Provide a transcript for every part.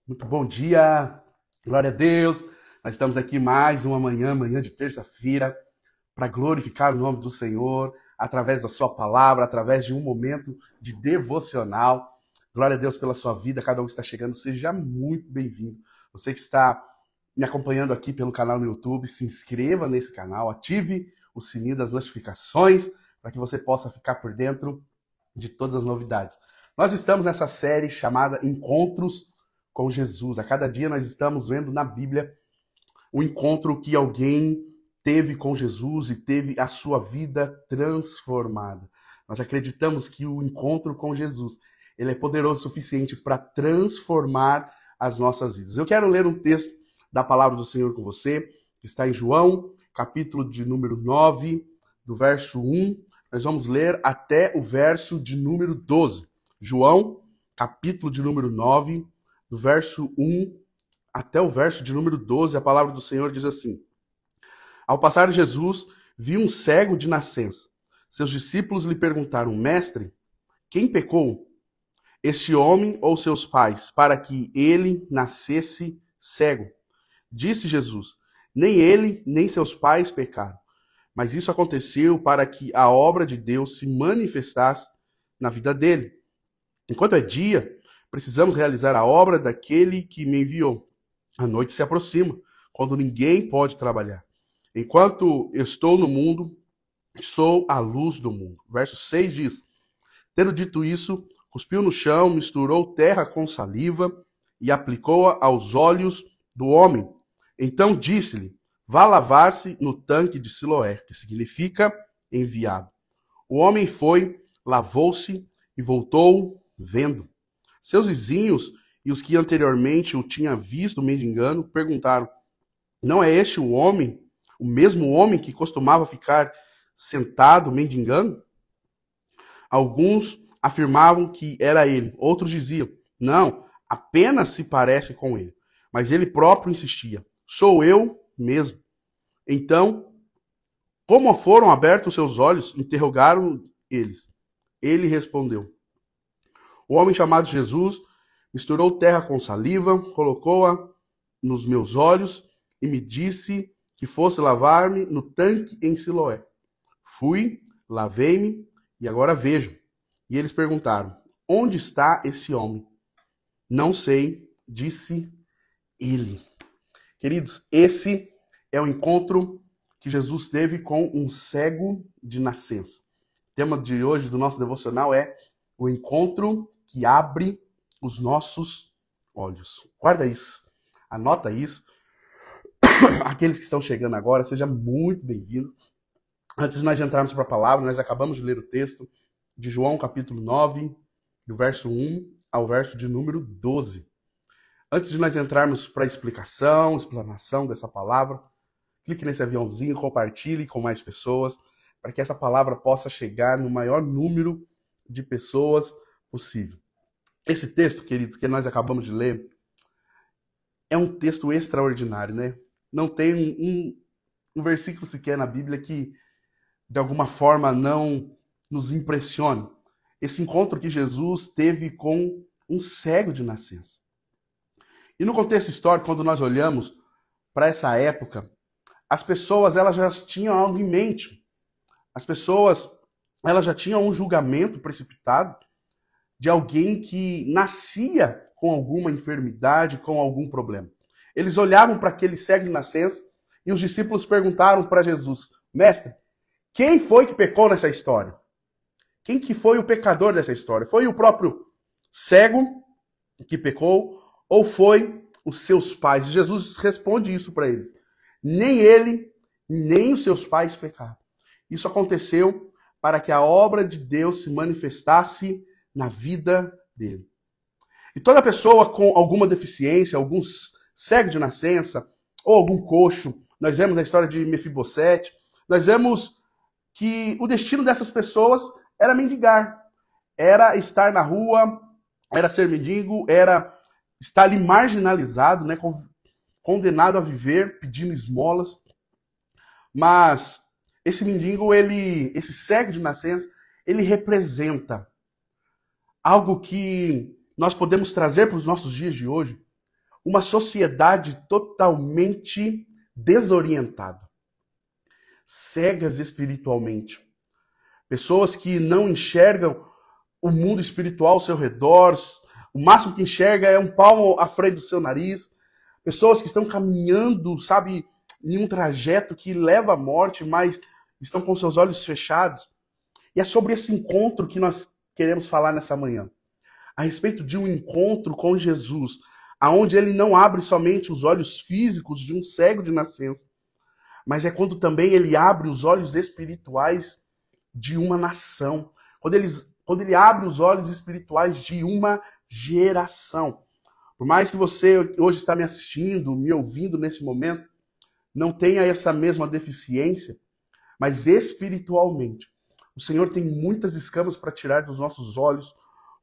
Muito bom dia, glória a Deus. Nós estamos aqui mais uma manhã de terça-feira, para glorificar o nome do Senhor, através da sua palavra, através de um momento de devocional. Glória a Deus pela sua vida, cada um que está chegando, seja muito bem-vindo. Você que está me acompanhando aqui pelo canal no YouTube, se inscreva nesse canal, ative o sininho das notificações, para que você possa ficar por dentro de todas as novidades. Nós estamos nessa série chamada Encontros com Jesus. A cada dia nós estamos vendo na Bíblia o encontro que alguém teve com Jesus e teve a sua vida transformada. Nós acreditamos que o encontro com Jesus, ele é poderoso o suficiente para transformar as nossas vidas. Eu quero ler um texto da palavra do Senhor com você, que está em João, capítulo de número 9, do verso 1. Nós vamos ler até o verso de número 12. João, capítulo de número 9, do verso 1 até o verso de número 12, a palavra do Senhor diz assim: Ao passar Jesus, viu um cego de nascença. Seus discípulos lhe perguntaram: Mestre, quem pecou, este homem ou seus pais, para que ele nascesse cego? Disse Jesus: Nem ele, nem seus pais pecaram, mas isso aconteceu para que a obra de Deus se manifestasse na vida dele. Enquanto é dia, precisamos realizar a obra daquele que me enviou. A noite se aproxima, quando ninguém pode trabalhar. Enquanto estou no mundo, sou a luz do mundo. Verso 6 diz: Tendo dito isso, cuspiu no chão, misturou terra com saliva e aplicou-a aos olhos do homem. Então disse-lhe: Vá lavar-se no tanque de Siloé, que significa enviado. O homem foi, lavou-se e voltou vendo. Seus vizinhos e os que anteriormente o tinham visto mendigando perguntaram: Não é este o homem, o mesmo homem que costumava ficar sentado mendigando? Alguns afirmavam que era ele, outros diziam: Não, apenas se parece com ele. Mas ele próprio insistia: Sou eu mesmo. Então, como foram abertos seus olhos? Interrogaram eles. Ele respondeu: O homem chamado Jesus misturou terra com saliva, colocou-a nos meus olhos e me disse que fosse lavar-me no tanque em Siloé. Fui, lavei-me e agora vejo. E eles perguntaram: Onde está esse homem? Não sei, disse ele. Queridos, esse é o encontro que Jesus teve com um cego de nascença. O tema de hoje do nosso devocional é o encontro que abre os nossos olhos. Guarda isso, anota isso. Aqueles que estão chegando agora, seja muito bem-vindo. Antes de nós entrarmos para a palavra, nós acabamos de ler o texto de João, capítulo 9, do verso 1 ao verso de número 12. Antes de nós entrarmos para a explanação dessa palavra, clique nesse aviãozinho, compartilhe com mais pessoas, para que essa palavra possa chegar no maior número de pessoas possível. Esse texto, queridos, que nós acabamos de ler, é um texto extraordinário, né? Não tem um versículo sequer na Bíblia que, de alguma forma, não nos impressione. Esse encontro que Jesus teve com um cego de nascença. E no contexto histórico, quando nós olhamos para essa época, as pessoas elas já tinham algo em mente. As pessoas elas já tinham um julgamento precipitado de alguém que nascia com alguma enfermidade, com algum problema. Eles olhavam para aquele cego de nascença e os discípulos perguntaram para Jesus: Mestre, quem foi que pecou nessa história? Quem que foi o pecador dessa história? Foi o próprio cego que pecou ou foi os seus pais? E Jesus responde isso para eles: Nem ele, nem os seus pais pecaram. Isso aconteceu para que a obra de Deus se manifestasse na vida dele. E toda pessoa com alguma deficiência, algum cego de nascença, ou algum coxo, nós vemos na história de Mefibosete, nós vemos que o destino dessas pessoas era mendigar, era estar na rua, era ser mendigo, era estar ali marginalizado, né, condenado a viver pedindo esmolas. Mas esse mendigo, esse cego de nascença, ele representa algo que nós podemos trazer para os nossos dias de hoje, uma sociedade totalmente desorientada, cegas espiritualmente. Pessoas que não enxergam o mundo espiritual ao seu redor, o máximo que enxerga é um palmo à frente do seu nariz. Pessoas que estão caminhando, sabe, em um trajeto que leva à morte, mas estão com seus olhos fechados. E é sobre esse encontro que nós queremos falar nessa manhã. A respeito de um encontro com Jesus, aonde ele não abre somente os olhos físicos de um cego de nascença, mas é quando também ele abre os olhos espirituais de uma nação. Quando ele abre os olhos espirituais de uma geração. Por mais que você hoje está me assistindo, me ouvindo nesse momento, não tenha essa mesma deficiência, mas espiritualmente, o Senhor tem muitas escamas para tirar dos nossos olhos,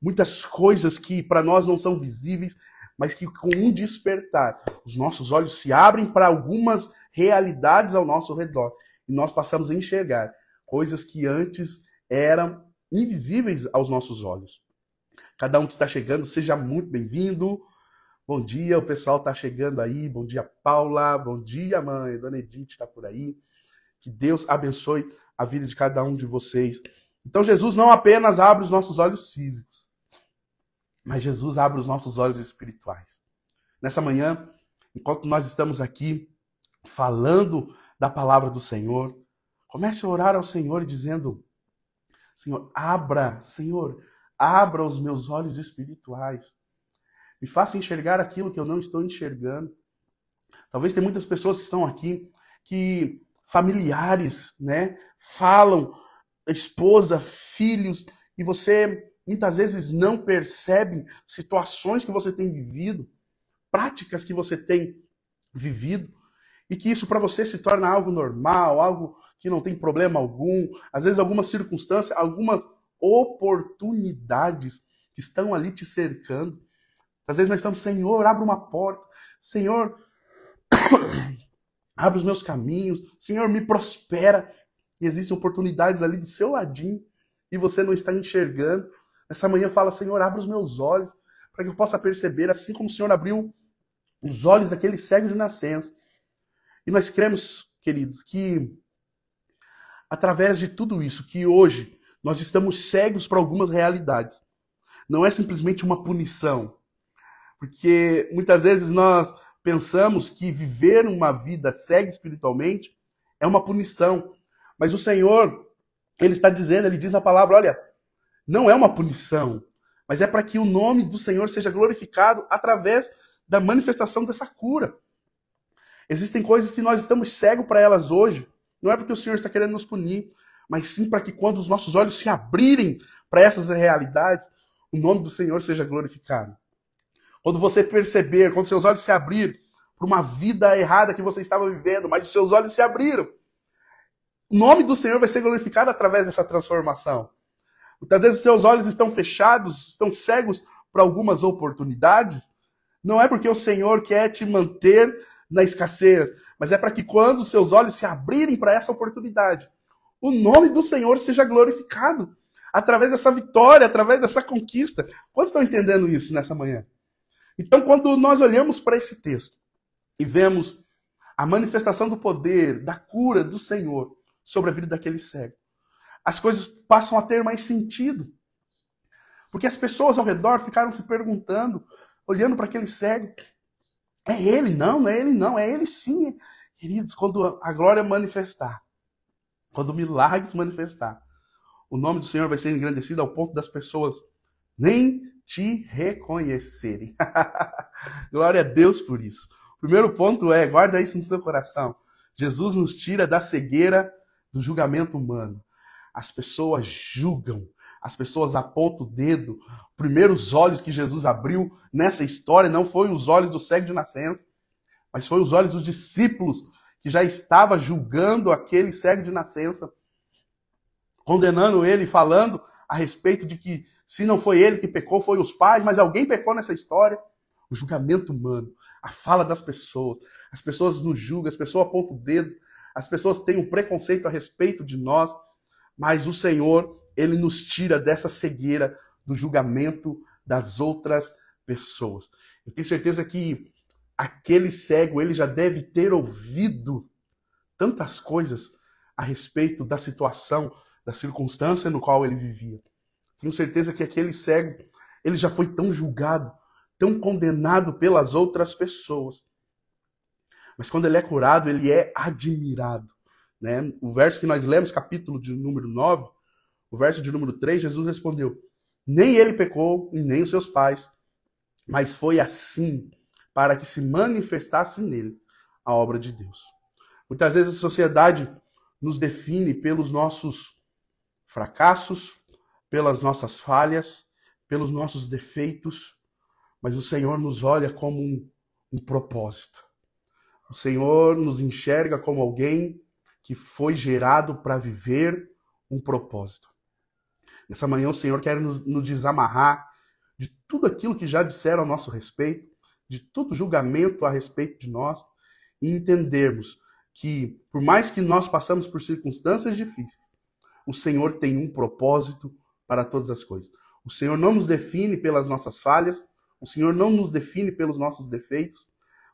muitas coisas que para nós não são visíveis, mas que com um despertar, os nossos olhos se abrem para algumas realidades ao nosso redor e nós passamos a enxergar coisas que antes eram invisíveis aos nossos olhos. Cada um que está chegando, seja muito bem-vindo. Bom dia, o pessoal está chegando aí. Bom dia, Paula. Bom dia, mãe. Dona Edith está por aí. Que Deus abençoe a vida de cada um de vocês. Então, Jesus não apenas abre os nossos olhos físicos, mas Jesus abre os nossos olhos espirituais. Nessa manhã, enquanto nós estamos aqui falando da palavra do Senhor, comece a orar ao Senhor dizendo: Senhor, abra os meus olhos espirituais. Me faça enxergar aquilo que eu não estou enxergando. Talvez tem muitas pessoas que estão aqui, que familiares, né, falam, esposa, filhos, e você muitas vezes não percebe situações que você tem vivido, práticas que você tem vivido, e que isso para você se torna algo normal, algo que não tem problema algum. Às vezes algumas circunstâncias, algumas oportunidades que estão ali te cercando. Às vezes nós estamos: Senhor, abre uma porta. Senhor, abre os meus caminhos. Senhor, me prospera. E existem oportunidades ali do seu ladinho e você não está enxergando. Essa manhã fala: Senhor, abre os meus olhos para que eu possa perceber, assim como o Senhor abriu os olhos daquele cego de nascença. E nós cremos, queridos, que através de tudo isso, que hoje nós estamos cegos para algumas realidades. Não é simplesmente uma punição. Porque muitas vezes nós pensamos que viver uma vida cega espiritualmente é uma punição. Mas o Senhor, Ele está dizendo, Ele diz na palavra: olha, não é uma punição, mas é para que o nome do Senhor seja glorificado através da manifestação dessa cura. Existem coisas que nós estamos cegos para elas hoje, não é porque o Senhor está querendo nos punir, mas sim para que quando os nossos olhos se abrirem para essas realidades, o nome do Senhor seja glorificado. Quando você perceber, quando seus olhos se abrirem para uma vida errada que você estava vivendo, mas os seus olhos se abriram, o nome do Senhor vai ser glorificado através dessa transformação. Muitas vezes os seus olhos estão fechados, estão cegos para algumas oportunidades, não é porque o Senhor quer te manter na escassez, mas é para que quando os seus olhos se abrirem para essa oportunidade, o nome do Senhor seja glorificado através dessa vitória, através dessa conquista. Quantos estão entendendo isso nessa manhã? Então, quando nós olhamos para esse texto e vemos a manifestação do poder, da cura do Senhor sobre a vida daquele cego, as coisas passam a ter mais sentido. Porque as pessoas ao redor ficaram se perguntando, olhando para aquele cego: é ele? Não, não é ele não, é ele sim. Queridos, quando a glória manifestar, quando o milagre se manifestar, o nome do Senhor vai ser engrandecido ao ponto das pessoas nem te reconhecerem. Glória a Deus por isso. O primeiro ponto é, guarda isso no seu coração: Jesus nos tira da cegueira do julgamento humano. As pessoas julgam, as pessoas apontam o dedo. Os primeiros olhos que Jesus abriu nessa história não foi os olhos do cego de nascença, mas foi os olhos dos discípulos, que já estava julgando aquele cego de nascença, condenando ele, falando a respeito de que se não foi ele que pecou, foi os pais, mas alguém pecou nessa história. O julgamento humano, a fala das pessoas, as pessoas nos julgam, as pessoas apontam o dedo, as pessoas têm um preconceito a respeito de nós, mas o Senhor, Ele nos tira dessa cegueira do julgamento das outras pessoas. Eu tenho certeza que aquele cego, ele já deve ter ouvido tantas coisas a respeito da situação, da circunstância no qual ele vivia. Tenho certeza que aquele cego, ele já foi tão julgado, tão condenado pelas outras pessoas. Mas quando ele é curado, ele é admirado, né? O verso que nós lemos, capítulo de número 9, o verso de número 3, Jesus respondeu: nem ele pecou, e nem os seus pais, mas foi assim para que se manifestasse nele a obra de Deus. Muitas vezes a sociedade nos define pelos nossos fracassos, pelas nossas falhas, pelos nossos defeitos, mas o Senhor nos olha como um propósito. O Senhor nos enxerga como alguém que foi gerado para viver um propósito. Nessa manhã o Senhor quer nos desamarrar de tudo aquilo que já disseram a nosso respeito, de todo julgamento a respeito de nós, e entendermos que, por mais que nós passamos por circunstâncias difíceis, o Senhor tem um propósito para todas as coisas. O Senhor não nos define pelas nossas falhas, o Senhor não nos define pelos nossos defeitos,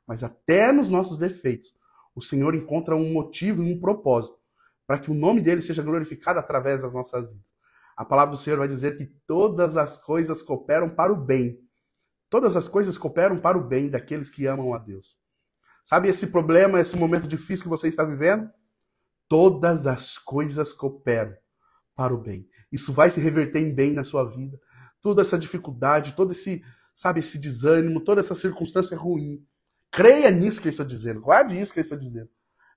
mas até nos nossos defeitos, o Senhor encontra um motivo e um propósito para que o nome dele seja glorificado através das nossas vidas. A palavra do Senhor vai dizer que todas as coisas cooperam para o bem. Todas as coisas cooperam para o bem daqueles que amam a Deus. Sabe esse problema, esse momento difícil que você está vivendo? Todas as coisas cooperam para o bem. Isso vai se reverter em bem na sua vida. Toda essa dificuldade, todo esse, sabe, esse desânimo, toda essa circunstância ruim. Creia nisso que eu estou dizendo. Guarde isso que eu estou dizendo.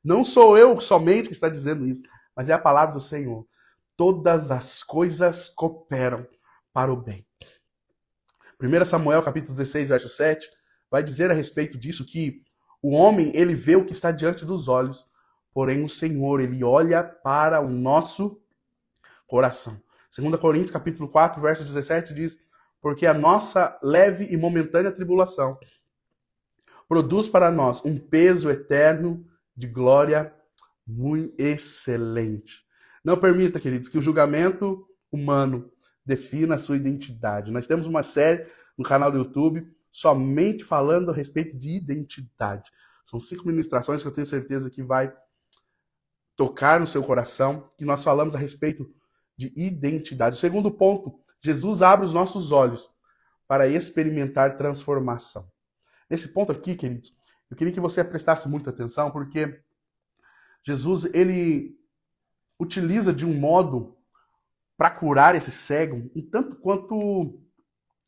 Não sou eu somente que está dizendo isso, mas é a palavra do Senhor. Todas as coisas cooperam para o bem. 1 Samuel, capítulo 16, verso 7, vai dizer a respeito disso que o homem, ele vê o que está diante dos olhos, porém o Senhor, ele olha para o nosso coração. 2 Coríntios, capítulo 4, verso 17, diz: porque a nossa leve e momentânea tribulação produz para nós um peso eterno de glória muito excelente. Não permita, queridos, que o julgamento humano defina a sua identidade. Nós temos uma série no canal do YouTube somente falando a respeito de identidade. São 5 ministrações que eu tenho certeza que vai tocar no seu coração, que nós falamos a respeito de identidade. O segundo ponto, Jesus abre os nossos olhos para experimentar transformação. Nesse ponto aqui, queridos, eu queria que você prestasse muita atenção, porque Jesus, ele utiliza de um modo para curar esse cego um tanto quanto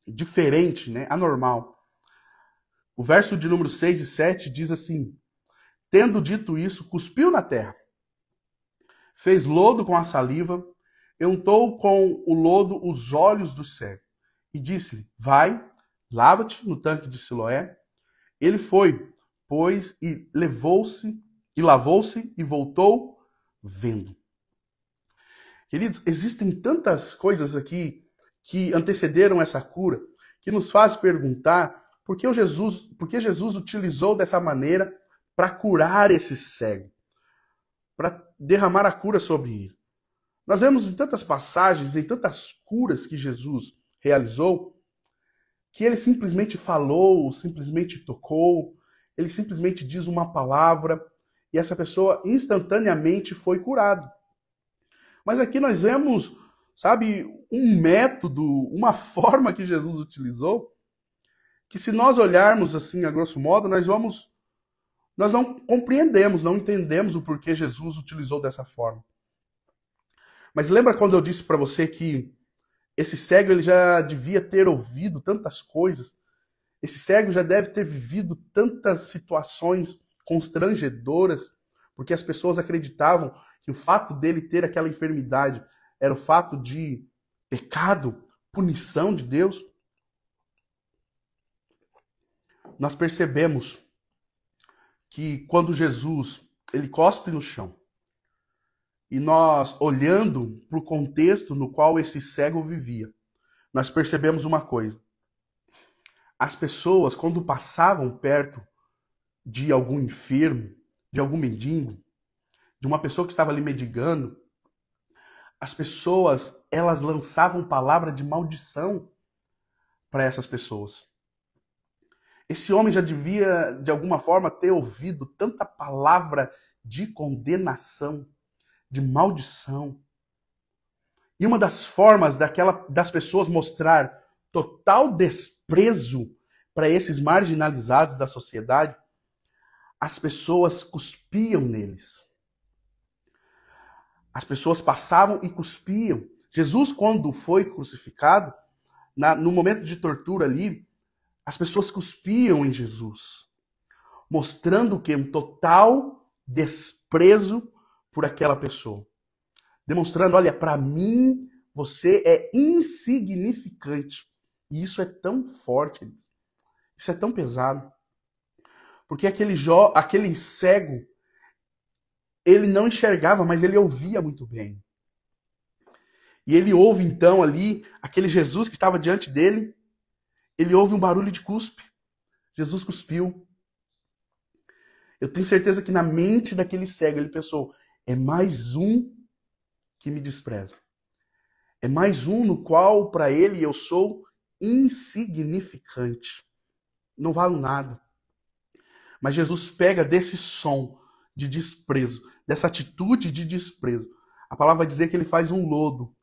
diferente, né? Anormal. O verso de número 6 e 7 diz assim: tendo dito isso, cuspiu na terra, fez lodo com a saliva, untou com o lodo os olhos do cego e disse-lhe: vai, lava-te no tanque de Siloé. Ele foi, pois, e lavou-se e voltou vendo. Queridos, existem tantas coisas aqui que antecederam essa cura, que nos faz perguntar por que Jesus utilizou dessa maneira para curar esse cego, para derramar a cura sobre ele. Nós vemos em tantas passagens, em tantas curas que Jesus realizou, que ele simplesmente falou, simplesmente tocou, ele simplesmente diz uma palavra e essa pessoa instantaneamente foi curada. Mas aqui nós vemos, sabe, um método, uma forma que Jesus utilizou, que se nós olharmos assim, a grosso modo, nós não compreendemos, não entendemos o porquê Jesus utilizou dessa forma. Mas lembra quando eu disse para você que esse cego ele já devia ter ouvido tantas coisas, esse cego já deve ter vivido tantas situações constrangedoras, porque as pessoas acreditavam que o fato dele ter aquela enfermidade era o fato de pecado, punição de Deus. Nós percebemos que quando Jesus ele cospe no chão, e nós olhando para o contexto no qual esse cego vivia, nós percebemos uma coisa. As pessoas, quando passavam perto de algum enfermo, de algum mendigo, de uma pessoa que estava ali mendigando, as pessoas, elas lançavam palavra de maldição para essas pessoas. Esse homem já devia, de alguma forma, ter ouvido tanta palavra de condenação, de maldição. E uma das formas das pessoas mostrar total desprezo para esses marginalizados da sociedade, as pessoas cuspiam neles. As pessoas passavam e cuspiam. Jesus, quando foi crucificado, no momento de tortura ali, as pessoas cuspiam em Jesus, mostrando que um total desprezo por aquela pessoa. Demonstrando, olha, para mim, você é insignificante. E isso é tão forte, isso é tão pesado. Porque aquele cego, ele não enxergava, mas ele ouvia muito bem. E ele ouve então ali, aquele Jesus que estava diante dele, ele ouve um barulho de cuspe. Jesus cuspiu. Eu tenho certeza que na mente daquele cego ele pensou, é mais um que me despreza. É mais um no qual, para ele, eu sou insignificante. Não valo nada. Mas Jesus pega desse som de desprezo, dessa atitude de desprezo. A palavra vai dizer que ele faz um lodo.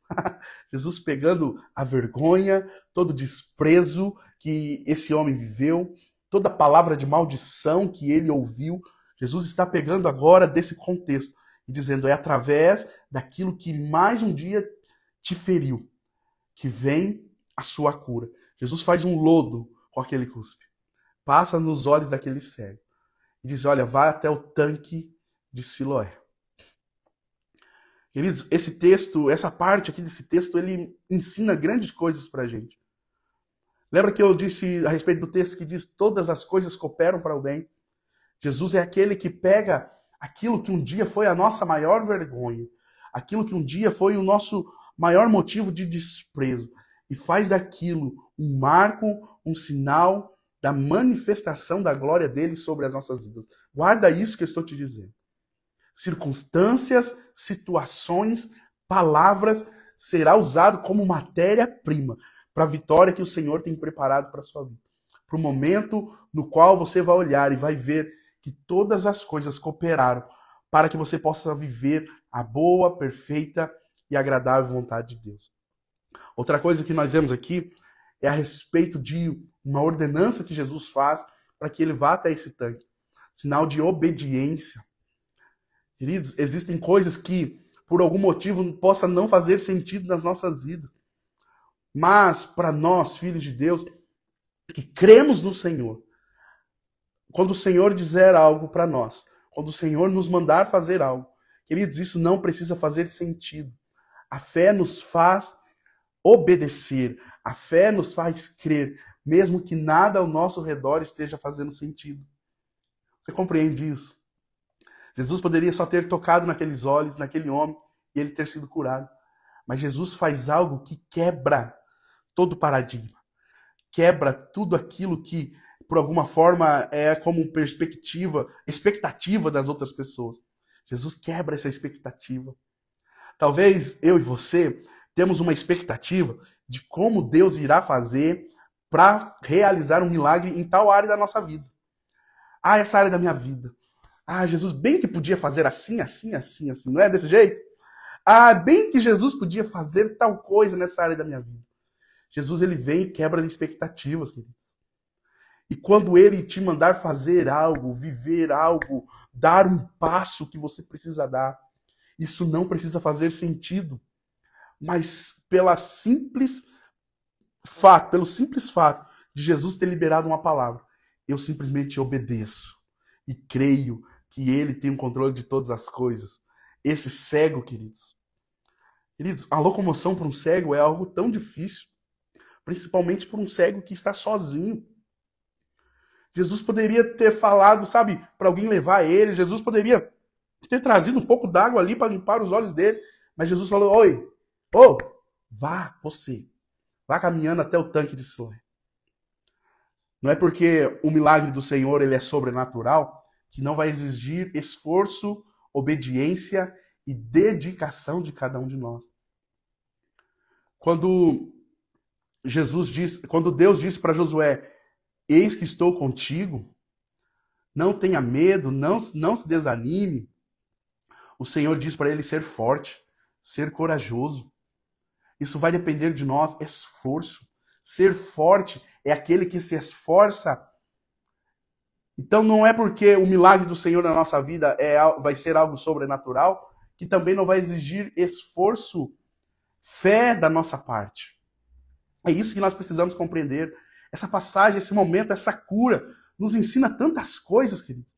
Jesus pegando a vergonha, todo o desprezo que esse homem viveu, toda a palavra de maldição que ele ouviu, Jesus está pegando agora desse contexto e dizendo, é através daquilo que mais um dia te feriu, que vem a sua cura. Jesus faz um lodo com aquele cuspe, passa nos olhos daquele cego e diz, olha, vai até o tanque de Siloé. Queridos, esse texto, essa parte aqui desse texto, ele ensina grandes coisas pra gente. Lembra que eu disse a respeito do texto que diz, todas as coisas cooperam para o bem? Jesus é aquele que pega aquilo que um dia foi a nossa maior vergonha, aquilo que um dia foi o nosso maior motivo de desprezo, e faz daquilo um marco, um sinal da manifestação da glória dele sobre as nossas vidas. Guarda isso que eu estou te dizendo. Circunstâncias, situações, palavras, será usado como matéria-prima para a vitória que o Senhor tem preparado para a sua vida. Para o momento no qual você vai olhar e vai ver que todas as coisas cooperaram para que você possa viver a boa, perfeita e agradável vontade de Deus. Outra coisa que nós vemos aqui é a respeito de uma ordenança que Jesus faz para que ele vá até esse tanque. Sinal de obediência. Queridos, existem coisas que, por algum motivo, possa não fazer sentido nas nossas vidas. Mas, para nós, filhos de Deus, que cremos no Senhor, quando o Senhor dizer algo para nós, quando o Senhor nos mandar fazer algo, queridos, isso não precisa fazer sentido. A fé nos faz obedecer, a fé nos faz crer, mesmo que nada ao nosso redor esteja fazendo sentido. Você compreende isso? Jesus poderia só ter tocado naqueles olhos, naquele homem, e ele ter sido curado. Mas Jesus faz algo que quebra todo o paradigma. Quebra tudo aquilo que, por alguma forma, é como expectativa das outras pessoas. Jesus quebra essa expectativa. Talvez eu e você temos uma expectativa de como Deus irá fazer para realizar um milagre em tal área da nossa vida. Ah, essa área da minha vida. Ah, Jesus bem que podia fazer assim, assim, assim, assim. Não é desse jeito? Ah, bem que Jesus podia fazer tal coisa nessa área da minha vida. Jesus, ele vem e quebra as expectativas, queridos. E quando ele te mandar fazer algo, viver algo, dar um passo que você precisa dar, isso não precisa fazer sentido. Mas pelo simples fato de Jesus ter liberado uma palavra, eu simplesmente obedeço e creio que ele tem o controle de todas as coisas. Esse cego, queridos, a locomoção para um cego é algo tão difícil, principalmente para um cego que está sozinho. Jesus poderia ter falado, sabe, para alguém levar ele, Jesus poderia ter trazido um pouco d'água ali para limpar os olhos dele, mas Jesus falou, vá você, vá caminhando até o tanque de Siloé. Não é porque o milagre do Senhor ele é sobrenatural que não vai exigir esforço, obediência e dedicação de cada um de nós. Quando Deus disse para Josué, eis que estou contigo, não tenha medo, não se desanime. O Senhor diz para ele ser forte, ser corajoso. Isso vai depender de nós, esforço. Ser forte é aquele que se esforça. Então não é porque o milagre do Senhor na nossa vida vai ser algo sobrenatural, que também não vai exigir esforço, fé da nossa parte. É isso que nós precisamos compreender. Essa passagem, esse momento, essa cura, nos ensina tantas coisas, queridos.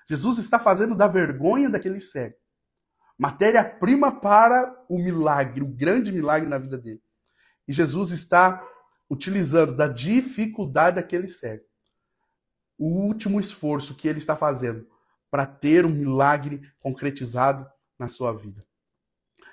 Jesus está fazendo da vergonha daquele cego matéria-prima para o milagre, o grande milagre na vida dele. E Jesus está utilizando da dificuldade daquele cego o último esforço que ele está fazendo para ter um milagre concretizado na sua vida.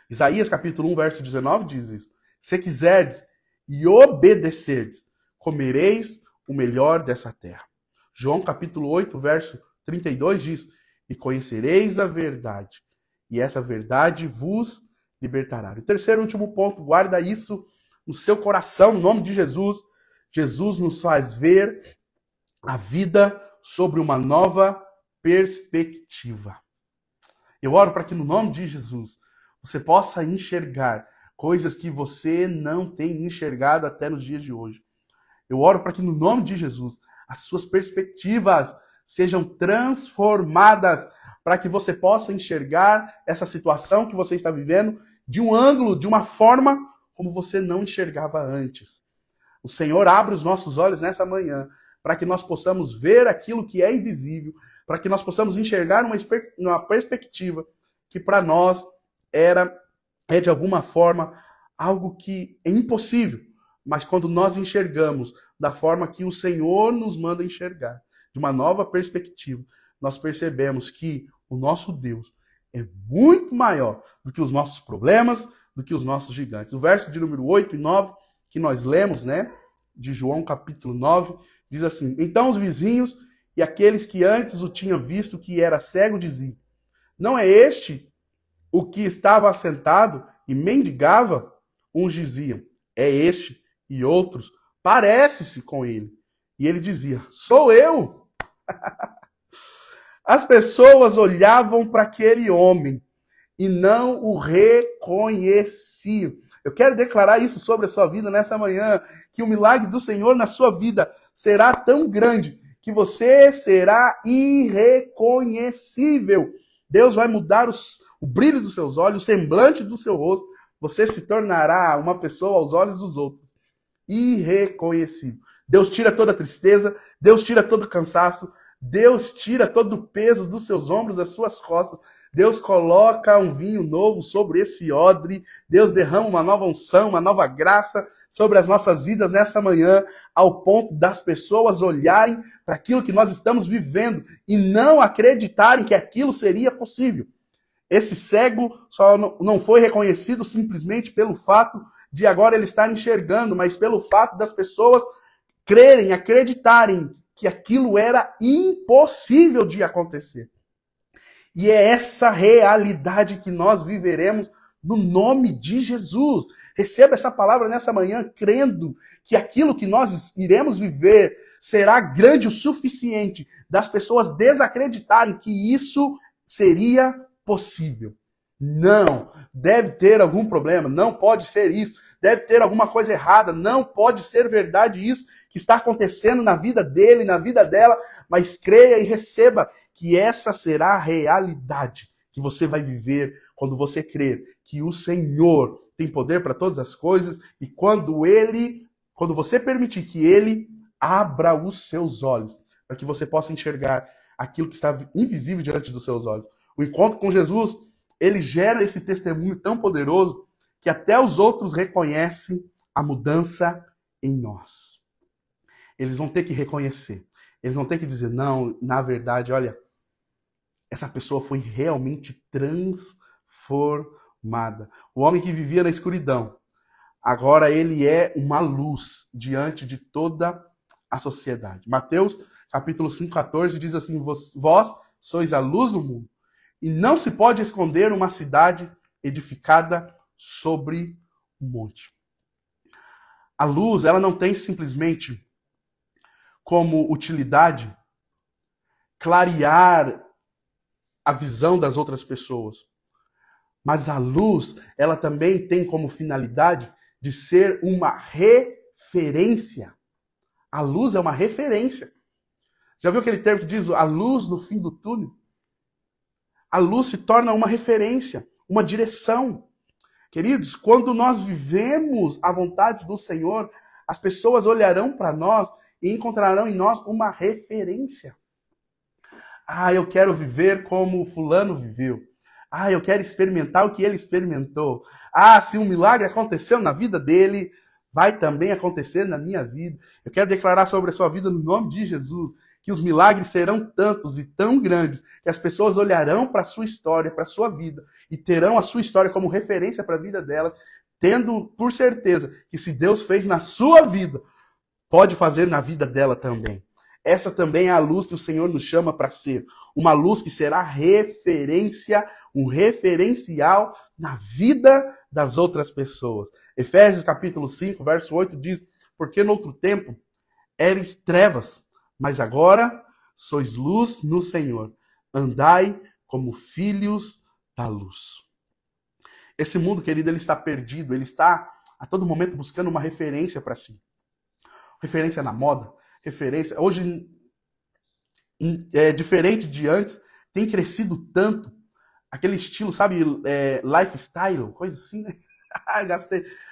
Isaías capítulo 1, verso 19 diz isso. Se quiserdes e obedecerdes, comereis o melhor dessa terra. João capítulo 8, verso 32 diz, e conhecereis a verdade, e essa verdade vos libertará. O terceiro e último ponto, guarda isso no seu coração, no nome de Jesus. Jesus nos faz ver a vida sobre uma nova perspectiva. Eu oro para que no nome de Jesus você possa enxergar coisas que você não tem enxergado até nos dias de hoje. Eu oro para que no nome de Jesus as suas perspectivas sejam transformadas, para que você possa enxergar essa situação que você está vivendo de um ângulo, de uma forma como você não enxergava antes. O Senhor abre os nossos olhos nessa manhã para que nós possamos ver aquilo que é invisível, para que nós possamos enxergar uma perspectiva que para nós é de alguma forma algo que é impossível, mas quando nós enxergamos da forma que o Senhor nos manda enxergar, de uma nova perspectiva, nós percebemos que o nosso Deus é muito maior do que os nossos problemas, do que os nossos gigantes. O verso de número 8 e 9 que nós lemos, de João capítulo 9, diz assim: então os vizinhos e aqueles que antes o tinham visto que era cego diziam, não é este o que estava assentado e mendigava? Uns diziam, é este, e outros, parece-se com ele. E ele dizia, sou eu. As pessoas olhavam para aquele homem e não o reconheciam. Eu quero declarar isso sobre a sua vida nessa manhã, que o milagre do Senhor na sua vida será tão grande que você será irreconhecível. Deus vai mudar o brilho dos seus olhos, o semblante do seu rosto. Você se tornará uma pessoa aos olhos dos outros irreconhecível. Deus tira toda a tristeza, Deus tira todo o cansaço, Deus tira todo o peso dos seus ombros, das suas costas. Deus coloca um vinho novo sobre esse odre. Deus derrama uma nova unção, uma nova graça sobre as nossas vidas nessa manhã, ao ponto das pessoas olharem para aquilo que nós estamos vivendo e não acreditarem que aquilo seria possível. Esse cego só não foi reconhecido simplesmente pelo fato de agora ele estar enxergando, mas pelo fato das pessoas crerem, acreditarem que aquilo era impossível de acontecer. E é essa realidade que nós viveremos no nome de Jesus. Receba essa palavra nessa manhã, crendo que aquilo que nós iremos viver será grande o suficiente das pessoas desacreditarem que isso seria possível. Não, deve ter algum problema, não pode ser isso, deve ter alguma coisa errada, não pode ser verdade isso que está acontecendo na vida dele, na vida dela, mas creia e receba que essa será a realidade que você vai viver quando você crer que o Senhor tem poder para todas as coisas e quando você permitir que ele abra os seus olhos, para que você possa enxergar aquilo que está invisível diante dos seus olhos. O encontro com Jesus, ele gera esse testemunho tão poderoso que até os outros reconhecem a mudança em nós. Eles vão ter que reconhecer. Eles vão ter que dizer, não, na verdade, olha, essa pessoa foi realmente transformada. O homem que vivia na escuridão, agora ele é uma luz diante de toda a sociedade. Mateus, capítulo 5,14, diz assim, vós sois a luz do mundo. E não se pode esconder uma cidade edificada sobre um monte. A luz, ela não tem simplesmente como utilidade clarear a visão das outras pessoas. Mas a luz, ela também tem como finalidade de ser uma referência. A luz é uma referência. Já viu aquele termo que diz a luz no fim do túnel? A luz se torna uma referência, uma direção. Queridos, quando nós vivemos a vontade do Senhor, as pessoas olharão para nós e encontrarão em nós uma referência. Ah, eu quero viver como fulano viveu. Ah, eu quero experimentar o que ele experimentou. Ah, se um milagre aconteceu na vida dele, vai também acontecer na minha vida. Eu quero declarar sobre a sua vida no nome de Jesus, que os milagres serão tantos e tão grandes, que as pessoas olharão para a sua história, para a sua vida, e terão a sua história como referência para a vida delas, tendo por certeza que se Deus fez na sua vida, pode fazer na vida dela também. Essa também é a luz que o Senhor nos chama para ser. Uma luz que será referência, um referencial na vida das outras pessoas. Efésios capítulo 5, verso 8 diz: porque no outro tempo eres trevas, mas agora sois luz no Senhor. Andai como filhos da luz. Esse mundo, querido, ele está perdido. Ele está a todo momento buscando uma referência para si. Referência na moda, referência. Hoje, é diferente de antes, tem crescido tanto. Aquele estilo, sabe, lifestyle, coisa assim, né?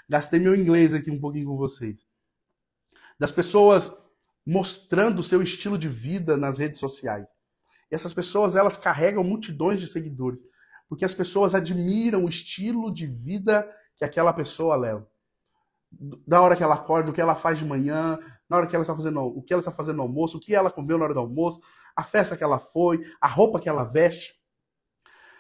Gastei meu inglês aqui um pouquinho com vocês. Das pessoas mostrando o seu estilo de vida nas redes sociais. E essas pessoas, elas carregam multidões de seguidores, porque as pessoas admiram o estilo de vida que aquela pessoa leva. Da hora que ela acorda, o que ela faz de manhã, na hora que ela está fazendo, o que ela está fazendo no almoço, o que ela comeu na hora do almoço, a festa que ela foi, a roupa que ela veste.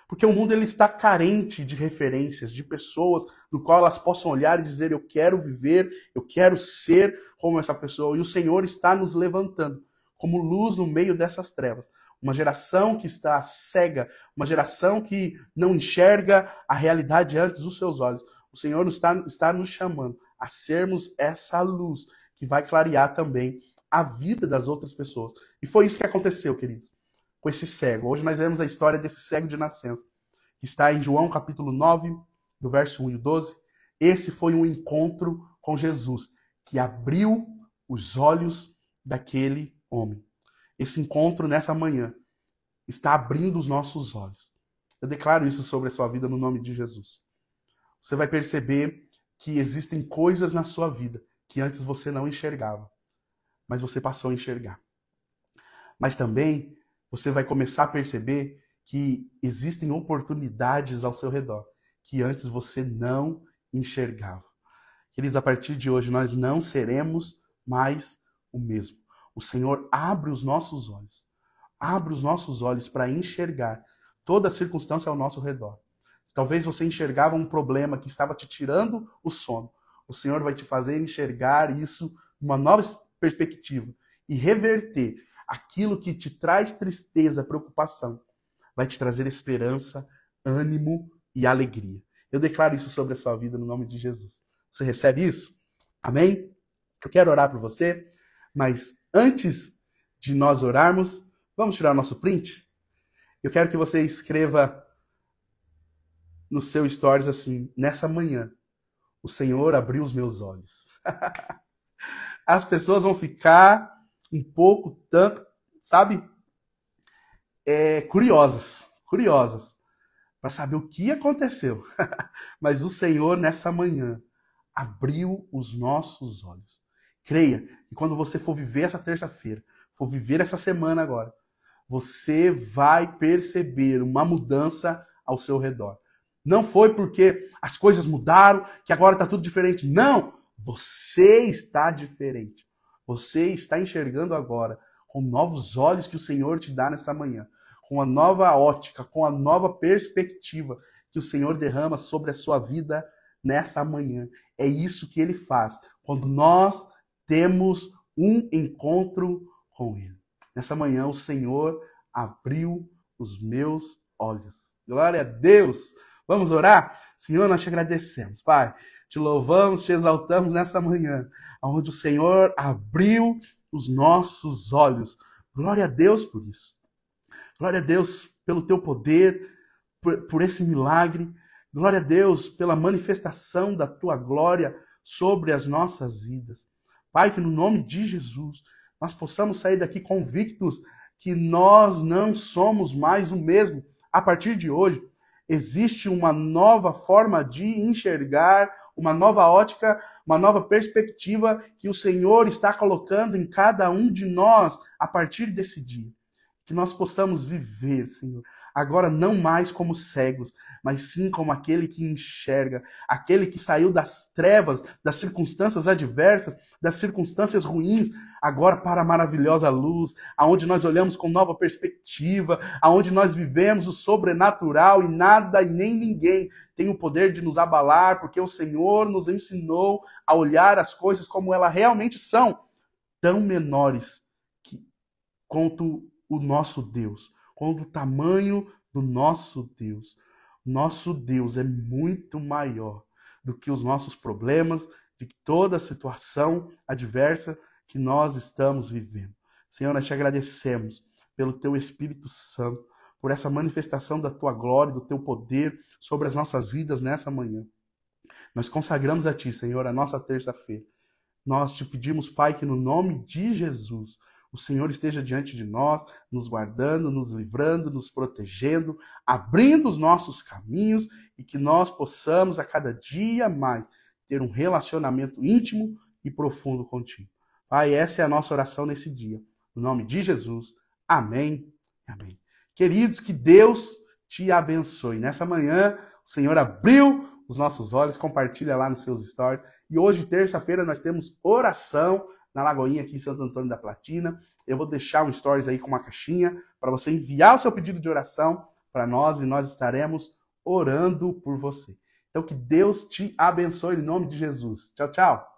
Porque o mundo ele está carente de referências, de pessoas no qual elas possam olhar e dizer: eu quero viver, eu quero ser como essa pessoa. E o Senhor está nos levantando como luz no meio dessas trevas. Uma geração que está cega, uma geração que não enxerga a realidade antes dos seus olhos. O Senhor está nos chamando a sermos essa luz que vai clarear também a vida das outras pessoas. E foi isso que aconteceu, queridos, com esse cego. Hoje nós vemos a história desse cego de nascença, que está em João capítulo 9, do verso 1 e 12. Esse foi um encontro com Jesus, que abriu os olhos daquele homem. Esse encontro nessa manhã está abrindo os nossos olhos. Eu declaro isso sobre a sua vida no nome de Jesus. Você vai perceber que existem coisas na sua vida que antes você não enxergava, mas você passou a enxergar. Mas também você vai começar a perceber que existem oportunidades ao seu redor que antes você não enxergava. Queridos, a partir de hoje nós não seremos mais o mesmo. O Senhor abre os nossos olhos para enxergar toda a circunstância ao nosso redor. Talvez você enxergava um problema que estava te tirando o sono. O Senhor vai te fazer enxergar isso numa nova perspectiva e reverter aquilo que te traz tristeza, preocupação. Vai te trazer esperança, ânimo e alegria. Eu declaro isso sobre a sua vida no nome de Jesus. Você recebe isso? Amém? Eu quero orar por você, mas antes de nós orarmos, vamos tirar nosso print? Eu quero que você escreva no seu stories assim: nessa manhã, o Senhor abriu os meus olhos. As pessoas vão ficar um pouco, tanto, sabe, curiosas para saber o que aconteceu. Mas o Senhor, nessa manhã, abriu os nossos olhos. Creia que quando você for viver essa terça-feira, for viver essa semana agora, você vai perceber uma mudança ao seu redor. Não foi porque as coisas mudaram, que agora está tudo diferente. Não! Você está diferente. Você está enxergando agora com novos olhos que o Senhor te dá nessa manhã. Com a nova ótica, com a nova perspectiva que o Senhor derrama sobre a sua vida nessa manhã. É isso que Ele faz quando nós temos um encontro com Ele. Nessa manhã o Senhor abriu os meus olhos. Glória a Deus! Vamos orar? Senhor, nós te agradecemos, Pai. Te louvamos, te exaltamos nessa manhã, onde o Senhor abriu os nossos olhos. Glória a Deus por isso. Glória a Deus pelo teu poder, por esse milagre. Glória a Deus pela manifestação da tua glória sobre as nossas vidas. Pai, que no nome de Jesus nós possamos sair daqui convictos que nós não somos mais o mesmo. A partir de hoje, existe uma nova forma de enxergar, uma nova ótica, uma nova perspectiva que o Senhor está colocando em cada um de nós a partir desse dia. Que nós possamos viver, Senhor, agora não mais como cegos, mas sim como aquele que enxerga, aquele que saiu das trevas, das circunstâncias adversas, das circunstâncias ruins, agora para a maravilhosa luz, aonde nós olhamos com nova perspectiva, aonde nós vivemos o sobrenatural e nada e nem ninguém tem o poder de nos abalar, porque o Senhor nos ensinou a olhar as coisas como elas realmente são, tão menores quanto o nosso Deus, quanto o tamanho do nosso Deus. Nosso Deus é muito maior do que os nossos problemas, de toda a situação adversa que nós estamos vivendo. Senhor, nós te agradecemos pelo teu Espírito Santo, por essa manifestação da tua glória, do teu poder sobre as nossas vidas nessa manhã. Nós consagramos a ti, Senhor, a nossa terça-feira. Nós te pedimos, Pai, que no nome de Jesus, o Senhor esteja diante de nós, nos guardando, nos livrando, nos protegendo, abrindo os nossos caminhos e que nós possamos a cada dia mais ter um relacionamento íntimo e profundo contigo. Pai, essa é a nossa oração nesse dia. No nome de Jesus, amém. Amém. Queridos, que Deus te abençoe. Nessa manhã, o Senhor abriu os nossos olhos, compartilha lá nos seus stories. E hoje, terça-feira, nós temos oração na Lagoinha, aqui em Santo Antônio da Platina. Eu vou deixar um stories aí com uma caixinha para você enviar o seu pedido de oração para nós e nós estaremos orando por você. Então, que Deus te abençoe em nome de Jesus. Tchau, tchau.